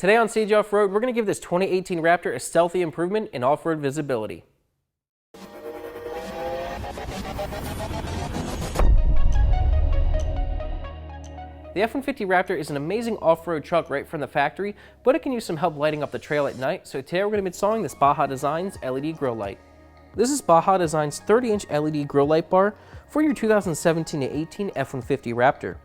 Today on Sage Off-Road, we're going to give this 2018 Raptor a stealthy improvement in off-road visibility. The F-150 Raptor is an amazing off-road truck right from the factory, but it can use some help lighting up the trail at night, so today we're going to be installing this Baja Designs LED grill light. This is Baja Designs 30-inch LED grill light bar for your 2017-18 F-150 Raptor.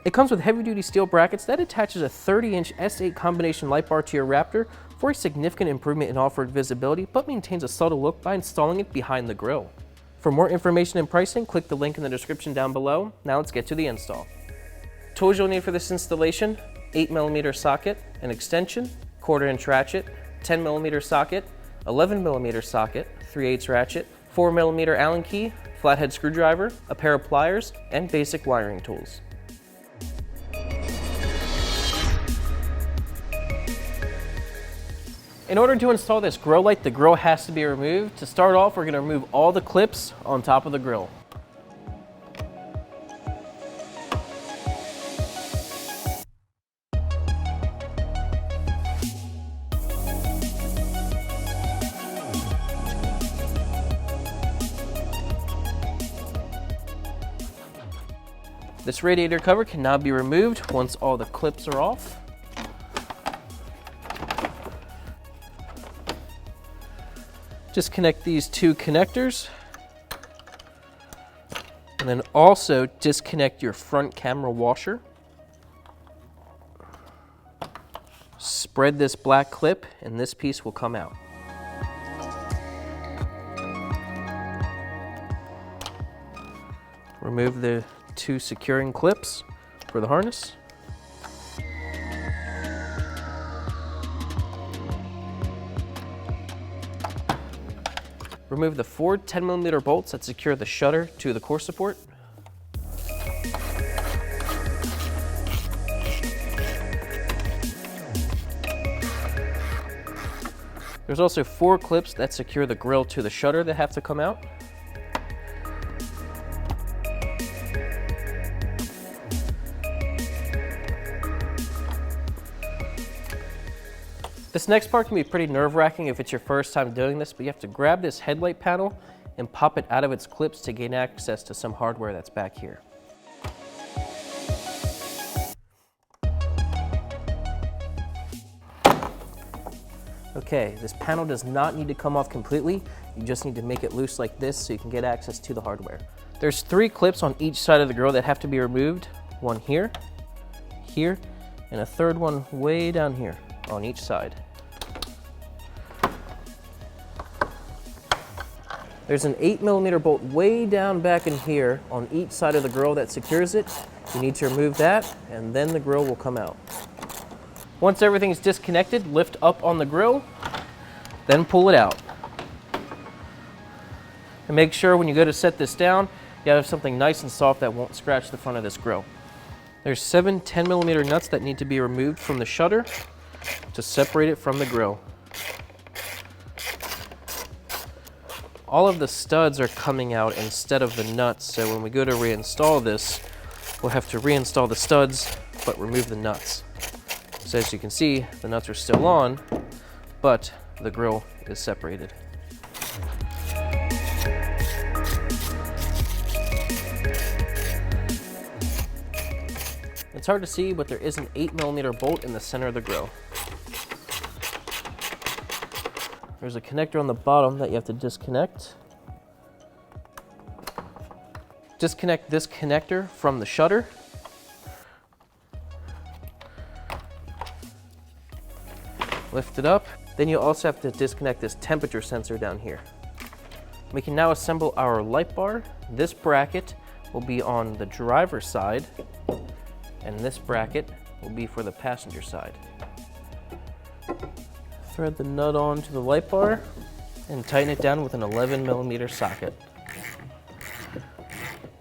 It comes with heavy-duty steel brackets that attaches a 30-inch S8 combination light bar to your Raptor for a significant improvement in off-road visibility, but maintains a subtle look by installing it behind the grill. For more information and pricing, click the link in the description down below. Now let's get to the install. Tools you'll need for this installation: 8mm socket, an extension, 1/4-inch ratchet, 10mm socket, 11mm socket, 3/8 ratchet, 4mm Allen key, flathead screwdriver, a pair of pliers, and basic wiring tools. In order to install this grill light, the grill has to be removed. To start off, we're going to remove all the clips on top of the grill. This radiator cover can now be removed once all the clips are off. Disconnect these two connectors, and then also disconnect your front camera washer. Spread this black clip and this piece will come out. Remove the two securing clips for the harness. Remove the 4 10mm bolts that secure the shutter to the core support. There's also 4 clips that secure the grill to the shutter that have to come out. This next part can be pretty nerve-wracking if it's your first time doing this, but you have to grab this headlight panel and pop it out of its clips to gain access to some hardware that's back here. Okay, this panel does not need to come off completely. You just need to make it loose like this so you can get access to the hardware. There's 3 clips on each side of the grill that have to be removed. One here, here, and a third one way down here on each side. There's an 8mm bolt way down back in here on each side of the grill that secures it. You need to remove that, and then the grill will come out. Once everything's disconnected, lift up on the grill, then pull it out. And make sure when you go to set this down, you have something nice and soft that won't scratch the front of this grill. There's 7 10mm nuts that need to be removed from the shutter to separate it from the grill. All of the studs are coming out instead of the nuts, so when we go to reinstall this, we'll have to reinstall the studs but remove the nuts. So as you can see, the nuts are still on, but the grill is separated. It's hard to see, but there is an 8mm bolt in the center of the grill. There's a connector on the bottom that you have to disconnect. Disconnect this connector from the shutter. Lift it up. Then you also have to disconnect this temperature sensor down here. We can now assemble our light bar. This bracket will be on the driver's side, and this bracket will be for the passenger side. Thread the nut onto the light bar and tighten it down with an 11mm socket.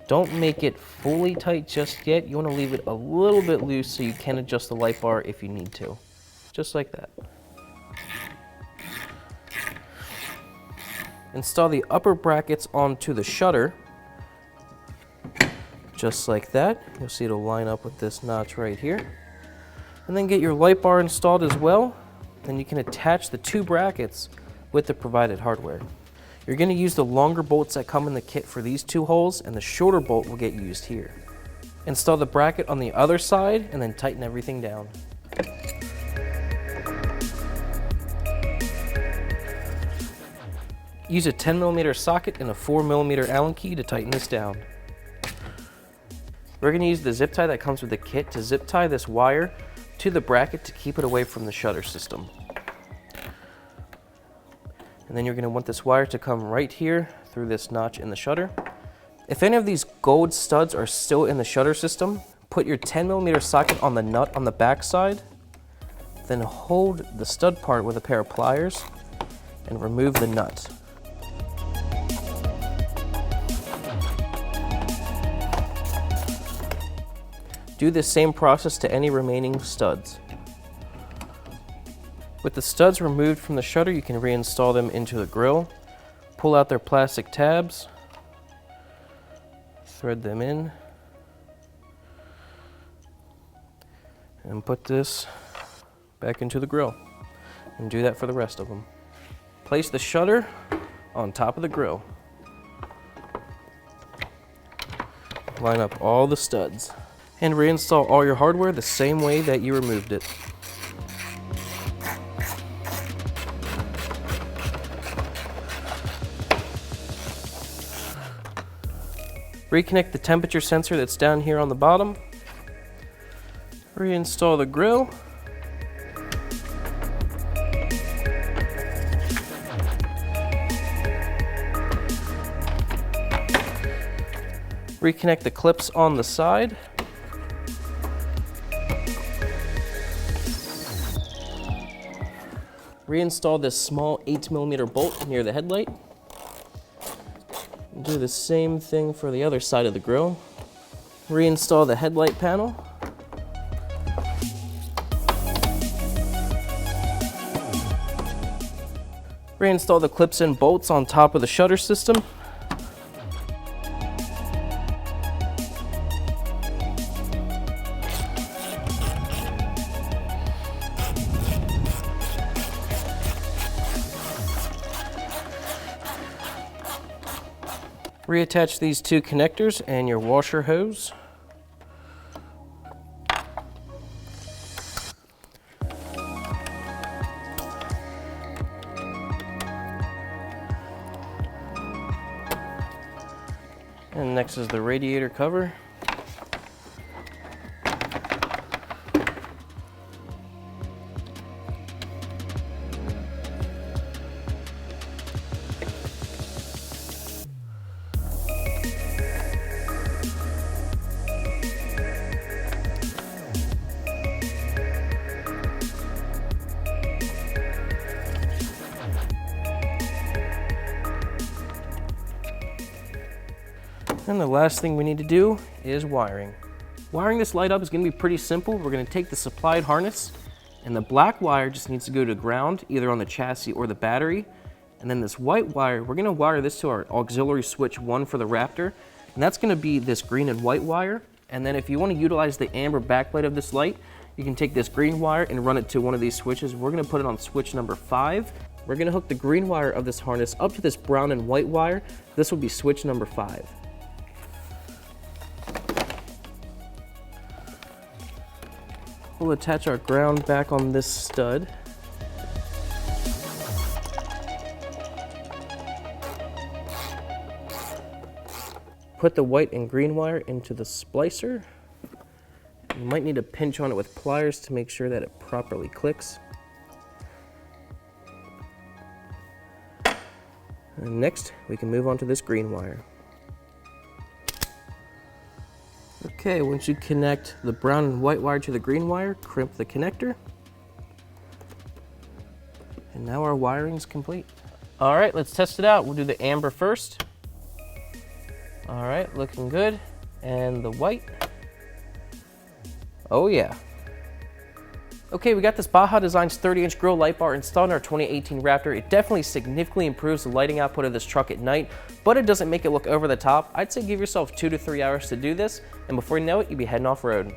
Don't make it fully tight just yet. You want to leave it a little bit loose so you can adjust the light bar if you need to. Just like that. Install the upper brackets onto the shutter. Just like that. You'll see it'll line up with this notch right here. And then get your light bar installed as well. Then you can attach the 2 brackets with the provided hardware. You're going to use the longer bolts that come in the kit for these 2 holes, and the shorter bolt will get used here. Install the bracket on the other side and then tighten everything down. Use a 10mm socket and a 4mm Allen key to tighten this down. We're going to use the zip tie that comes with the kit to zip tie this wire to the bracket to keep it away from the shutter system. And then you're going to want this wire to come right here through this notch in the shutter. If any of these gold studs are still in the shutter system, put your 10mm socket on the nut on the back side, then hold the stud part with a pair of pliers and remove the nut. Do the same process to any remaining studs. With the studs removed from the shutter, you can reinstall them into the grill. Pull out their plastic tabs, thread them in, and put this back into the grill. And do that for the rest of them. Place the shutter on top of the grill. Line up all the studs. And reinstall all your hardware the same way that you removed it. Reconnect the temperature sensor that's down here on the bottom. Reinstall the grill. Reconnect the clips on the side. Reinstall this small 8mm bolt near the headlight. Do the same thing for the other side of the grill. Reinstall the headlight panel. Reinstall the clips and bolts on top of the shutter system. Reattach these 2 connectors and your washer hose. And next is the radiator cover. And the last thing we need to do is wiring. Wiring this light up is going to be pretty simple. We're going to take the supplied harness, and the black wire just needs to go to ground, either on the chassis or the battery. And then this white wire, we're going to wire this to our auxiliary switch 1 for the Raptor, and that's going to be this green and white wire. And then if you want to utilize the amber backlight of this light, you can take this green wire and run it to one of these switches. We're going to put it on switch number 5. We're going to hook the green wire of this harness up to this brown and white wire. This will be switch number 5. We'll attach our ground back on this stud. Put the white and green wire into the splicer. You might need to pinch on it with pliers to make sure that it properly clicks. And next, we can move on to this green wire. Okay, once you connect the brown and white wire to the green wire, crimp the connector. And now our wiring is complete. All right, let's test it out. We'll do the amber first. All right, looking good. And the white. Oh yeah. Okay, we got this Baja Designs 30-inch grill light bar installed in our 2018 Raptor. It definitely significantly improves the lighting output of this truck at night, but it doesn't make it look over the top. I'd say give yourself 2 to 3 hours to do this, and before you know it, you'll be heading off-road.